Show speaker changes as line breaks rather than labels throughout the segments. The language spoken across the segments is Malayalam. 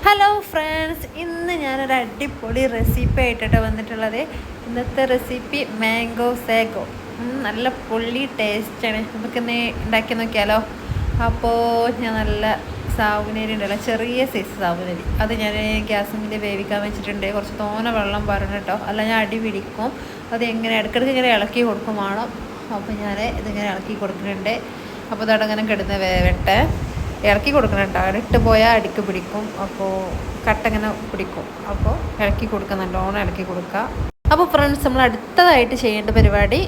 ഹലോ ഫ്രണ്ട്സ്, ഇന്ന് ഞാനൊരു അടിപൊളി റെസിപ്പി ആയിട്ടാണ് വന്നിട്ടുള്ളത്. ഇന്നത്തെ റെസിപ്പി മാംഗോ സാഗോ. നല്ല പൊള്ളി ടേസ്റ്റാണ്. നമുക്കിന്ന് ഉണ്ടാക്കി നോക്കിയാലോ. അപ്പോൾ ഞാൻ നല്ല സാവുനരി ഉണ്ടല്ലോ, ചെറിയ സൈസ് സാവുനരി, അത് ഞാൻ ഗ്യാസിൽ വേവിക്കാൻ വെച്ചിട്ടുണ്ട്. കുറച്ച് തോനെ വെള്ളം പറഞ്ഞു കേട്ടോ, അല്ല ഞാൻ അടി പിടിക്കും. അത് എങ്ങനെ ഇടയ്ക്കിടയ്ക്ക് ഇങ്ങനെ ഇളക്കി കൊടുക്കും വേണം. അപ്പോൾ ഞാൻ ഇതിങ്ങനെ ഇളക്കി കൊടുക്കുന്നുണ്ട്. അപ്പോൾ അതങ്ങനെ കിടന്ന് വേവട്ടെ. ഇളക്കി കൊടുക്കണം കേട്ടോ, ഇട്ട് പോയാൽ അടിക്ക് പിടിക്കും. അപ്പോൾ കട്ടങ്ങനെ പിടിക്കും. അപ്പോൾ ഇളക്കി കൊടുക്കുക, നല്ലോണം ഇളക്കി കൊടുക്കുക. അപ്പോൾ ഫ്രണ്ട്സ്, നമ്മൾ അടുത്തതായിട്ട് ചെയ്യേണ്ട പരിപാടി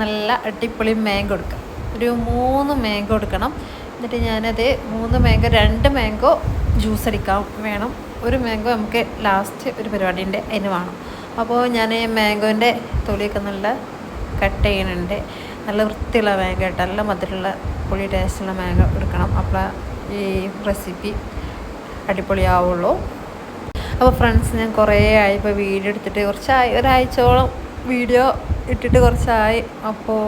നല്ല അടിപൊളി മാംഗോ എടുക്കുക. ഒരു 3 മാംഗോ എടുക്കണം. എന്നിട്ട് ഞാനത് 3 മാംഗോ, 2 മാംഗോ ജ്യൂസ് അടിക്കാൻ വേണം. ഒരു മാംഗോ നമുക്ക് ലാസ്റ്റ് ഒരു പരിപാടിൻ്റെ അതിന് വേണം. അപ്പോൾ ഞാൻ മാംഗോൻ്റെ തൊലിയൊക്കെ നല്ല കട്ട് ചെയ്യുന്നുണ്ട്. നല്ല വൃത്തിയുള്ള മാംഗോ കേട്ടോ, നല്ല മധുരമുള്ള പൊളി ടേസ്റ്റുള്ള മാംഗോ എടുക്കണം. അപ്പോൾ ഈ റെസിപ്പി അടിപൊളിയാവുള്ളൂ. അപ്പോൾ ഫ്രണ്ട്സ്, ഞാൻ കുറേ ആയി ഇപ്പോൾ വീഡിയോ എടുത്തിട്ട്, കുറച്ചായി, ഒരാഴ്ചയോളം വീഡിയോ ഇട്ടിട്ട് കുറച്ചായി. അപ്പോൾ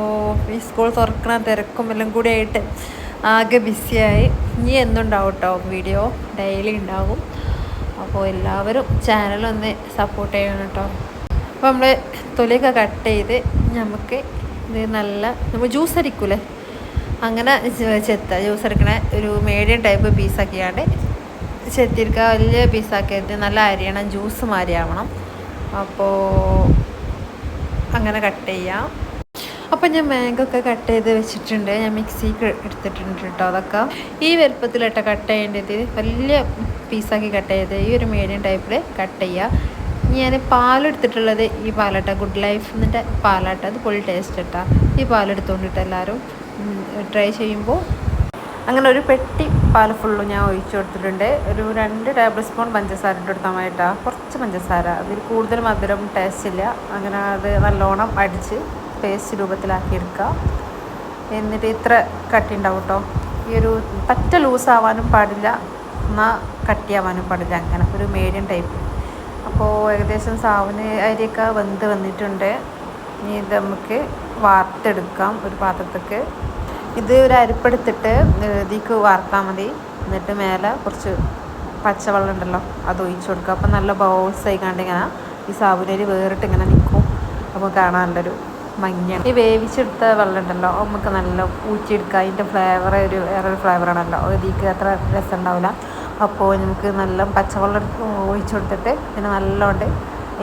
ഈ സ്കൂൾ തുറക്കണ തിരക്കും എല്ലാം കൂടി ആയിട്ട് ആകെ ബിസിയായി. ഇനി എന്നുണ്ടാവും കേട്ടോ വീഡിയോ, ഡെയിലി ഉണ്ടാവും. അപ്പോൾ എല്ലാവരും ചാനലൊന്ന് സപ്പോർട്ട് ചെയ്യണം കേട്ടോ. അപ്പോൾ നമ്മൾ തൊലിയൊക്കെ കട്ട് ചെയ്ത് നമുക്ക് ഇത് നല്ല നമ്മൾ ജ്യൂസ് അടിക്കൂലേ, അങ്ങനെ ജ്യൂസ് എടുക്കണ ഒരു മീഡിയം ടൈപ്പ് പീസാക്കിയാണ്ട് ചെത്തിയെടുക്കുക. വലിയ പീസാക്കിയത് നല്ല അരിയണം, ജ്യൂസ് മാതിരി ആവണം. അപ്പോൾ അങ്ങനെ കട്ട് ചെയ്യാം. അപ്പം ഞാൻ മാംഗോ ഒക്കെ കട്ട് ചെയ്ത് വെച്ചിട്ടുണ്ട്. ഞാൻ മിക്സിക്ക് എടുത്തിട്ടുണ്ട് കേട്ടോ. അതൊക്കെ ഈ വലുപ്പത്തിലിട്ട് കട്ട് ചെയ്യേണ്ടത്, വലിയ പീസാക്കി കട്ട് ചെയ്ത് ഈ ഒരു മീഡിയം ടൈപ്പിൽ കട്ട് ചെയ്യുക. ഞാൻ പാലെടുത്തിട്ടുള്ളത് ഈ പാലാട്ട, ഗുഡ് ലൈഫിൻ്റെ പാലാട്ട. അത് പൊളി ടേസ്റ്റ് ഇട്ടാ. ഈ പാലെടുത്തുകൊണ്ടിട്ട് എല്ലാവരും ട്രൈ ചെയ്യുമ്പോൾ അങ്ങനെ ഒരു പെട്ടി പാൽ ഫുള്ളും ഞാൻ ഒഴിച്ചു കൊടുത്തിട്ടുണ്ട്. ഒരു 2 ടേബിൾ സ്പൂൺ പഞ്ചസാര ഇട്ട് കൊടുത്താൽ മതിട്ടാ. കുറച്ച് പഞ്ചസാര, അതിൽ കൂടുതൽ മധുരം ടേസ്റ്റ് ഇല്ല. അങ്ങനെ അത് നല്ലോണം അടിച്ച് പേസ്റ്റ് രൂപത്തിലാക്കി എടുക്കുക. എന്നിട്ട് ഇത്ര കട്ടി ഉണ്ടാവും കേട്ടോ. ഈ ഒരു പറ്റ ലൂസാവാനും പാടില്ല, എന്നാൽ കട്ടിയാവാനും പാടില്ല. അങ്ങനെ ഒരു മീഡിയം ടൈപ്പ്. അപ്പോൾ ഏകദേശം സാവിന് അരിയൊക്കെ വെന്ത് വന്നിട്ടുണ്ട്. ഇനി ഇത് നമുക്ക് വാർത്തെടുക്കാം ഒരു പാത്രത്തേക്ക്. ഇത് ഒരു അരിപ്പെടുത്തിട്ട് ഇതിക്ക് വാർത്താൽ മതി. എന്നിട്ട് മേലെ കുറച്ച് പച്ചവെള്ളം ഉണ്ടല്ലോ, അത് ഒഴിച്ചു കൊടുക്കുക. അപ്പം നല്ല ബൗൾസ് ആയിക്കാണ്ട് ഇങ്ങനെ ഈ സാബുനരി വേറിട്ട് ഇങ്ങനെ നിൽക്കും. അപ്പോൾ കാണാൻ നല്ലൊരു ഭംഗിയാണ്. ഈ വേവിച്ചെടുത്ത വെള്ളം ഉണ്ടല്ലോ, നമുക്ക് നല്ല ഊറ്റിയെടുക്കുക. അതിൻ്റെ ഫ്ലേവർ വേറൊരു ഫ്ലേവറാണല്ലോ, ഇതിക്ക് അത്ര രസം ഉണ്ടാവില്ല. അപ്പോൾ നമുക്ക് നല്ല പച്ചവെള്ളം ഒഴിച്ചു കൊടുത്തിട്ട് പിന്നെ നല്ലോണ്ട്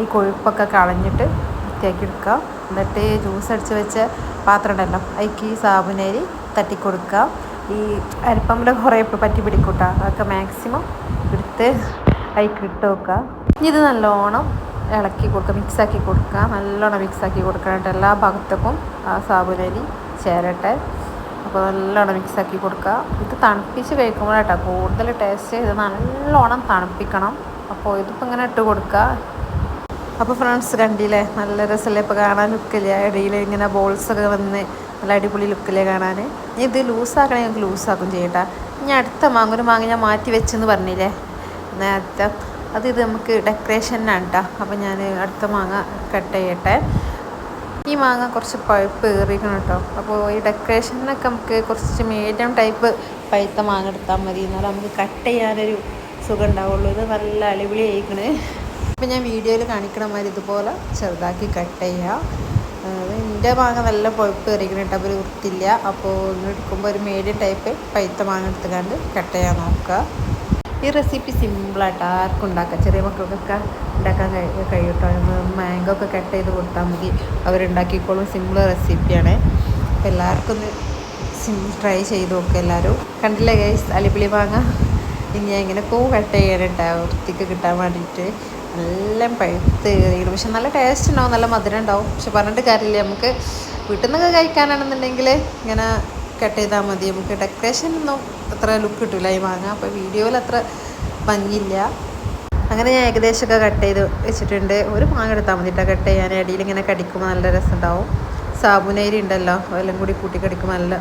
ഈ കൊഴുപ്പൊക്കെ കളഞ്ഞിട്ട് വൃത്തിയാക്കി എടുക്കുക. എന്നിട്ട് ജ്യൂസ് അടിച്ച് വെച്ച പാത്രം ഉണ്ടല്ലോ, അതിക്ക് ഈ സാബുനരി തട്ടിക്കൊടുക്കുക. ഈ അരിപ്പമ്പിൽ കുറേ പറ്റി പിടിക്കൂട്ടാ, അതൊക്കെ മാക്സിമം എടുത്ത് അതിക്ക് ഇട്ട് വെക്കുക. ഇനി ഇത് നല്ലോണം ഇളക്കി കൊടുക്കുക, മിക്സാക്കി കൊടുക്കുക. നല്ലോണം മിക്സാക്കി കൊടുക്കാനായിട്ട് എല്ലാ ഭാഗത്തേക്കും ആ സാബുനരി ചേരട്ടെ. അപ്പോൾ നല്ലോണം മിക്സാക്കി കൊടുക്കുക. ഇത് തണുപ്പിച്ച് കഴിക്കുമ്പോഴാട്ടോ കൂടുതൽ ടേസ്റ്റ്. ഇത് നല്ലോണം തണുപ്പിക്കണം. അപ്പോൾ ഇതിപ്പോൾ ഇങ്ങനെ ഇട്ട് കൊടുക്കുക. അപ്പോൾ ഫ്രണ്ട്സ്, കണ്ടില്ലേ, നല്ല രസമല്ലേ ഇപ്പോൾ കാണാൻ. ലുക്കില്ലേ, ഇടയിൽ ഇങ്ങനെ ബോൾസൊക്കെ വന്ന് നല്ല അടിപൊളി ലുക്കില്ലേ കാണാൻ. ഇത് ലൂസാക്കണേ ഞങ്ങൾക്ക് ലൂസാക്കും ചെയ്യട്ടെ. ഇനി അടുത്ത ഒരു മാങ്ങ ഞാൻ മാറ്റി വെച്ചെന്ന് പറഞ്ഞില്ലേ നേരത്തെ, ഇത് നമുക്ക് ഡെക്കറേഷനാണ് കേട്ടോ. അപ്പോൾ ഞാൻ അടുത്ത മാങ്ങ കട്ട് ചെയ്യട്ടെ. ഈ മാങ്ങ കുറച്ച് പഴുപ്പ് ഏറിക്കണം കേട്ടോ. അപ്പോൾ ഈ ഡെക്കറേഷനൊക്കെ നമുക്ക് കുറച്ച് മീഡിയം ടൈപ്പ് പഴുത്ത മാങ്ങ എടുത്താൽ മതി, എന്നാലും നമുക്ക് കട്ട് ചെയ്യാനൊരു സുഖം ഉണ്ടാവുള്ളൂ. ഇത് നല്ല അടിപൊളി ആയിക്കണേ. അപ്പോൾ ഞാൻ വീഡിയോയിൽ കാണിക്കണ മാതിരി ഇതുപോലെ ചെറുതാക്കി കട്ട് ചെയ്യുക. എൻ്റെ മാങ്ങ നല്ല പഴുപ്പ് എറിയിക്കണം കേട്ടോ, അപ്പോൾ ഒരു വൃത്തിയില്ല. അപ്പോൾ എടുക്കുമ്പോൾ ഒരു മീഡിയം ടൈപ്പ് പഴുത്ത മാങ്ങ എടുത്തുകൊണ്ട് കട്ട് ചെയ്യാൻ നോക്കുക. ഈ റെസിപ്പി സിമ്പിളായിട്ട് ആർക്കും ഉണ്ടാക്കാം, ചെറിയ മക്കൾക്കൊക്കെ ഉണ്ടാക്കാൻ കഴിയും കേട്ടോ. മാംഗോ ഒക്കെ കട്ട് ചെയ്ത് കൊടുത്താൽ മതി, അവരുണ്ടാക്കിക്കോളും. സിമ്പിൾ റെസിപ്പിയാണ്. അപ്പോൾ എല്ലാവർക്കും ഒന്ന് ട്രൈ ചെയ്ത് നോക്കുക എല്ലാവരും. കണ്ടില്ലേ ഗൈസ്, അടിപൊളി മാങ്ങ. ഇനി ഞാൻ ഇങ്ങനെയൊക്കെ കട്ട് ചെയ്യാനുണ്ടാ വൃത്തിക്ക് കിട്ടാൻ വേണ്ടിയിട്ട്. നല്ല പഴുത്ത് കയറിക്കണം, പക്ഷെ നല്ല ടേസ്റ്റ് ഉണ്ടാവും, നല്ല മധുരം ഉണ്ടാവും. പക്ഷെ പറഞ്ഞിട്ട് കാര്യമില്ല, നമുക്ക് വീട്ടിൽ നിന്നൊക്കെ കഴിക്കാനാണെന്നുണ്ടെങ്കിൽ ഇങ്ങനെ കട്ട് ചെയ്താൽ മതി. നമുക്ക് ഡെക്കറേഷനൊന്നും അത്ര ലുക്ക് കിട്ടില്ല ഈ മാങ്ങ. അപ്പോൾ വീഡിയോയിൽ അത്ര ഭംഗിയില്ല. അങ്ങനെ ഞാൻ ഏകദേശമൊക്കെ കട്ട് ചെയ്ത് വെച്ചിട്ടുണ്ട്. ഒരു മാങ്ങ എടുത്താൽ മതി കേട്ടോ കട്ട് ചെയ്യാൻ. അടിയിൽ ഇങ്ങനെ കടിക്കുമ്പോൾ നല്ല രസം ഉണ്ടാവും. സാബുനരി ഉണ്ടല്ലോ, എല്ലാം കൂടി കൂട്ടി കടിക്കുമ്പോൾ നല്ല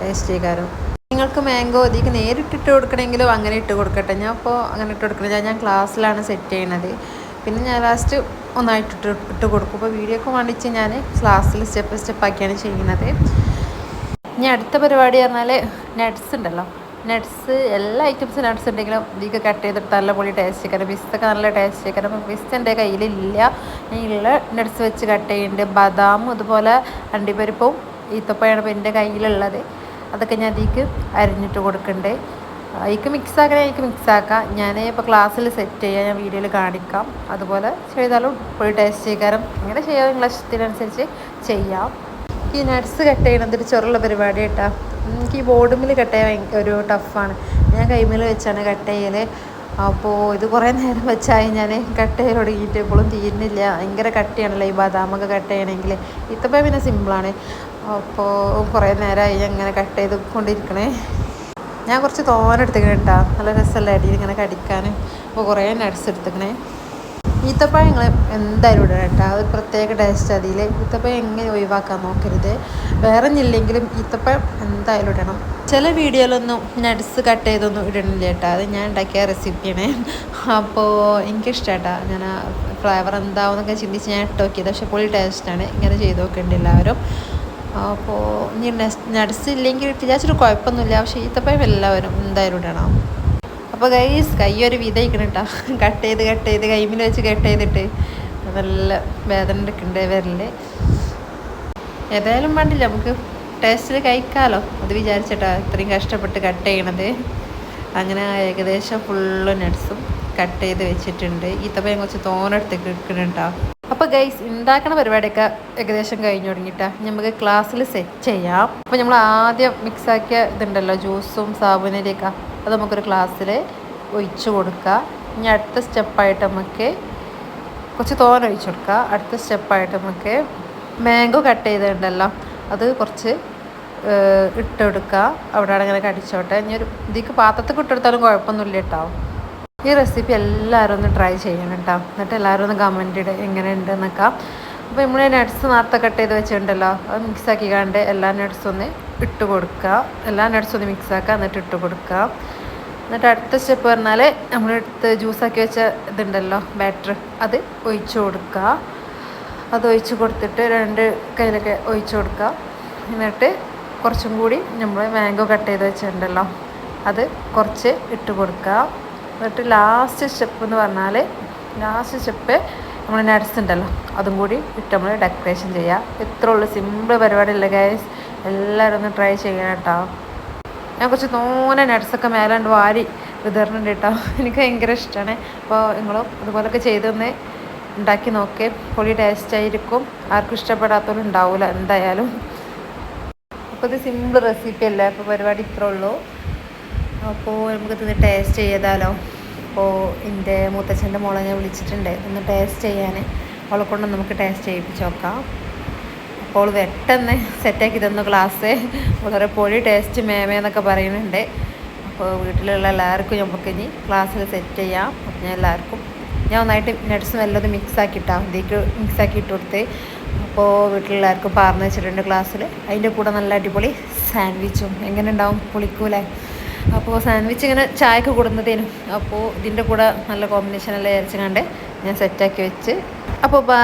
ടേസ്റ്റ് ചെയ്യും. നിങ്ങൾക്ക് മാംഗോ ഇതിലേക്ക് നേരിട്ടിട്ട് കൊടുക്കണമെങ്കിലും അങ്ങനെ ഇട്ട് കൊടുക്കട്ടെ. ഞാൻ അപ്പോൾ അങ്ങനെ ഇട്ട് കൊടുക്കണം. ഞാൻ ക്ലാസ്സിലാണ് സെറ്റ് ചെയ്യണത്. പിന്നെ ഞാൻ ലാസ്റ്റ് ഒന്നായിട്ട് ഇട്ട് കൊടുക്കും. അപ്പോൾ വീഡിയോ ഒക്കെ വേണ്ടിച്ച് ഞാൻ ക്ലാസ്സിൽ സ്റ്റെപ്പാക്കിയാണ് ചെയ്യുന്നത്. ഇനി അടുത്ത പരിപാടി പറഞ്ഞാൽ നട്ട്സ് ഉണ്ടല്ലോ, നട്ട്സ് എല്ലാ ഐറ്റംസും നട്ട്സ് ഉണ്ടെങ്കിലും ഇതിലേക്ക് കട്ട് ചെയ്തിട്ട് നല്ല പൊടി ടേസ്റ്റ് ആക്കാനും പിസ്തൊക്കെ നല്ല ടേസ്റ്റ് ആക്കാനും അപ്പം പിസ്ത എൻ്റെ കയ്യിലില്ല. ഞാൻ ഉള്ള നട്ട്സ് വെച്ച് കട്ട് ചെയ്യുന്നുണ്ട്. ബദാമും അതുപോലെ അണ്ടിപ്പരിപ്പും ഈത്തപ്പഴമാണ് ഇപ്പോൾ എൻ്റെ കയ്യിലുള്ളത്. അതൊക്കെ ഞാൻ അതിലേക്ക് അരിഞ്ഞിട്ട് കൊടുക്കുന്നുണ്ട്. അതിലേക്ക് മിക്സാക്കണേ എനിക്ക് മിക്സാക്കാം. ഞാൻ ഇപ്പോൾ ക്ലാസ്സിൽ സെറ്റ് ചെയ്യാം, ഞാൻ വീഡിയോയിൽ കാണിക്കാം. അതുപോലെ ചെയ്താലും പൊടി ടേസ്റ്റ് ആക്കാനും ഇങ്ങനെ ചെയ്യാൻ നിങ്ങളുടെ ഇഷ്ടത്തിനനുസരിച്ച് ചെയ്യാം. ഈ നട്ട്സ് കട്ട് ചെയ്യണത് ഒരു ചൊറുള്ള പരിപാടി കേട്ടോ. എനിക്ക് ഈ ബോർഡുമിൽ കട്ട് ചെയ്യാൻ ഒരു ടഫാണ്. ഞാൻ കൈമേൽ വെച്ചാണ് കട്ട് ചെയ്യൽ. അപ്പോൾ ഇത് കുറേ നേരം വെച്ചായി ഞാൻ കട്ട് ചെയ്യൽ തുടങ്ങിയിട്ട് ഇപ്പോഴും തീരുന്നില്ല. ഭയങ്കര കട്ടിയാണല്ലോ ഈ ബദാമൊക്കെ കട്ട് ചെയ്യണമെങ്കിൽ. ഇത്തപ്പം പിന്നെ സിമ്പിളാണ്. അപ്പോൾ കുറേ നേരമായി ഞാൻ ഇങ്ങനെ കട്ട് ചെയ്ത് കൊണ്ടിരിക്കണേ. ഞാൻ കുറച്ച് തോനെടുത്തിക്കണേ കേട്ടോ. നല്ല രസമല്ല അടിയിൽ ഇങ്ങനെ കടിക്കാൻ. അപ്പോൾ കുറേ നട്ട്സ് എടുത്തിക്കണേ. ഈത്തപ്പഴം നിങ്ങൾ എന്തായാലും ഇടണം കേട്ടോ. അത് പ്രത്യേക ടേസ്റ്റ് അതിൽ. ഈത്തപ്പഴം എങ്ങനെ ഒഴിവാക്കാൻ നോക്കരുത്. വേറെ ഒന്നില്ലെങ്കിലും ഈത്തപ്പഴം എന്തായാലും ഇടണം. ചില വീഡിയോയിലൊന്നും നട്ട്സ് കട്ട് ചെയ്തൊന്നും ഇടണില്ല കേട്ടോ. അത് ഞാൻ ഉണ്ടാക്കിയ റെസിപ്പിയാണ്. അപ്പോൾ എനിക്കിഷ്ടമായിട്ടാ. ഞാൻ ആ ഫ്ലേവർ എന്താവുന്നൊക്കെ ചിന്തിച്ച് ഞാൻ ഇട്ട് നോക്കിയത്. പക്ഷേ പൊളി ടേസ്റ്റാണ്. ഇങ്ങനെ ചെയ്ത് നോക്കേണ്ട എല്ലാവരും. അപ്പോൾ ഇനി നട്ട്സ് ഇല്ലെങ്കിൽ വിചാരിച്ചിട്ട് കുഴപ്പമൊന്നുമില്ല. പക്ഷേ ഈത്തപ്പഴം എല്ലാവരും എന്തായാലും ഇടണം. അപ്പോൾ ഗൈസ് കൈ ഒരു വിധയിക്കണം കേട്ടോ. കട്ട് ചെയ്ത് കൈമിൽ വെച്ച് കട്ട് ചെയ്തിട്ട് നല്ല വേദന എടുക്കുന്നുണ്ട് വിരൽ. ഏതായാലും വേണ്ടില്ല, നമുക്ക് ടേസ്റ്റിൽ കഴിക്കാമല്ലോ. അത് വിചാരിച്ചിട്ടാ ഇത്രയും കഷ്ടപ്പെട്ട് കട്ട് ചെയ്യണത്. അങ്ങനെ ഏകദേശം ഫുള്ള് നട്ട്സും കട്ട് ചെയ്ത് വെച്ചിട്ടുണ്ട്. ഈത്തപ്പഴം കുറച്ച് തോനെടുത്ത് കിടക്കുന്നുണ്ടോ. അപ്പോൾ ഗൈസ് ഉണ്ടാക്കണ പരിപാടിയൊക്കെ ഏകദേശം കഴിഞ്ഞു തുടങ്ങിയിട്ടാ. നമുക്ക് ക്ലാസ്സിൽ സെറ്റ് ചെയ്യാം. അപ്പോൾ നമ്മൾ ആദ്യം മിക്സാക്കിയ ഇതുണ്ടല്ലോ ജ്യൂസും സാബുനരിയൊക്കെ, അത് നമുക്കൊരു ക്ലാസ്സിൽ ഒഴിച്ച് കൊടുക്കുക. ഇനി അടുത്ത സ്റ്റെപ്പായിട്ട് നമുക്ക് കുറച്ച് തോന ഒഴിച്ച് കൊടുക്കുക. അടുത്ത സ്റ്റെപ്പായിട്ട് നമുക്ക് മാംഗോ കട്ട് ചെയ്തിട്ടുണ്ടല്ലോ അത് കുറച്ച് ഇട്ട് കൊടുക്കുക. അവിടെ അങ്ങനെ കടിച്ചോട്ടെ. ഇനി ഒരു ഇതിക്ക് പാത്രത്തിൽ ഇട്ടെടുത്താലും കുഴപ്പമൊന്നുമില്ല കേട്ടോ. ഈ റെസിപ്പി എല്ലാവരും ഒന്ന് ട്രൈ ചെയ്യണം കേട്ടോ. എന്നിട്ട് എല്ലാവരും ഒന്ന് കമൻറ്റ് ഇടുക എങ്ങനെ ഉണ്ടെന്നൊക്കെ. അപ്പോൾ നമ്മൾ നട്ട്സ് നേരത്തെ കട്ട് ചെയ്ത് വെച്ചിട്ടുണ്ടല്ലോ, അത് മിക്സാക്കി കണ്ട് എല്ലാ നട്ട്സും ഒന്ന് ഇട്ട് കൊടുക്കുക. എല്ലാ നട്ട്സും ഒന്ന് മിക്സാക്കുക, എന്നിട്ട് ഇട്ട് കൊടുക്കുക. എന്നിട്ട് അടുത്ത സ്റ്റെപ്പ് പറഞ്ഞാൽ നമ്മളെടുത്ത് ജ്യൂസാക്കി വെച്ച ഇതുണ്ടല്ലോ ബാറ്റർ, അത് ഒഴിച്ച് കൊടുക്കുക. അത് ഒഴിച്ച് കൊടുത്തിട്ട് രണ്ട് കയ്യിലൊക്കെ ഒഴിച്ച് കൊടുക്കുക. എന്നിട്ട് കുറച്ചും കൂടി നമ്മൾ മാംഗോ കട്ട് ചെയ്ത് വെച്ചിട്ടുണ്ടല്ലോ അത് കുറച്ച് ഇട്ട് കൊടുക്കുക. എന്നിട്ട് ലാസ്റ്റ് സ്റ്റെപ്പ് എന്ന് പറഞ്ഞാൽ നമ്മൾ നട്ട്സ് ഉണ്ടല്ലോ അതും കൂടി ഇട്ട് നമ്മൾ ഡെക്കറേഷൻ ചെയ്യുക. ഇത്ര ഉള്ളൂ, സിമ്പിൾ പരിപാടിയല്ല ഗൈസ്. എല്ലാവരും ഒന്ന് ട്രൈ ചെയ്യണം കേട്ടോ. ഞാൻ കുറച്ച് തോനെ നട്ട്സൊക്കെ മേലാണ്ട് വാരി വിതറുന്നുണ്ട് കേട്ടോ. എനിക്ക് ഭയങ്കര ഇഷ്ടമാണ്. അപ്പോൾ നിങ്ങളും അതുപോലൊക്കെ ചെയ്തൊന്ന് ഉണ്ടാക്കി നോക്കേ. പൊളി ടേസ്റ്റായിരിക്കും. ആർക്കും ഇഷ്ടപ്പെടാത്തവരും ഉണ്ടാവില്ല എന്തായാലും. അപ്പോൾ ഇത് സിമ്പിൾ റെസിപ്പി അല്ലേ. അപ്പോൾ പരിപാടി ഇത്രേ ഉള്ളൂ. അപ്പോൾ നമുക്കിതൊന്ന് ടേസ്റ്റ് ചെയ്താലോ. അപ്പോൾ എൻ്റെ മുത്തച്ഛൻ്റെ മോളെ ഞാൻ വിളിച്ചിട്ടുണ്ട് ഒന്ന് ടേസ്റ്റ് ചെയ്യാൻ. അവളെ കൊണ്ട് നമുക്ക് ടേസ്റ്റ് ചെയ്യിപ്പിച്ച് നോക്കാം. അപ്പോൾ പെട്ടെന്ന് സെറ്റാക്കി തന്നു ക്ലാസ്. വളരെ പൊളി ടേസ്റ്റ് മേമേന്നൊക്കെ പറയുന്നുണ്ട്. അപ്പോൾ വീട്ടിലുള്ള എല്ലാവർക്കും നമുക്ക് ഇനി ക്ലാസ്സിൽ സെറ്റ് ചെയ്യാം. അപ്പോൾ ഞാൻ ഒന്നായിട്ട് നട്ട്സും എല്ലാം മിക്സാക്കിയിട്ടാണ് ഇതിലേക്ക് മിക്സാക്കി ഇട്ട് കൊടുത്ത്. അപ്പോൾ വീട്ടിലെല്ലാവർക്കും പറഞ്ഞു വെച്ചിട്ടുണ്ട് ക്ലാസ്സിൽ. അതിൻ്റെ കൂടെ നല്ല അടിപൊളി സാൻഡ്വിച്ചും എങ്ങനെ ഉണ്ടാവും, പൊളിക്കൂലേ. അപ്പോൾ സാൻഡ്വിച്ച് ഇങ്ങനെ ചായക്ക് കൊടുന്നതേനും. അപ്പോൾ ഇതിൻ്റെ കൂടെ നല്ല കോമ്പിനേഷൻ എല്ലാം വിചാരിച്ച് കണ്ട് ഞാൻ സെറ്റാക്കി വെച്ച്. അപ്പോൾ ബൈ.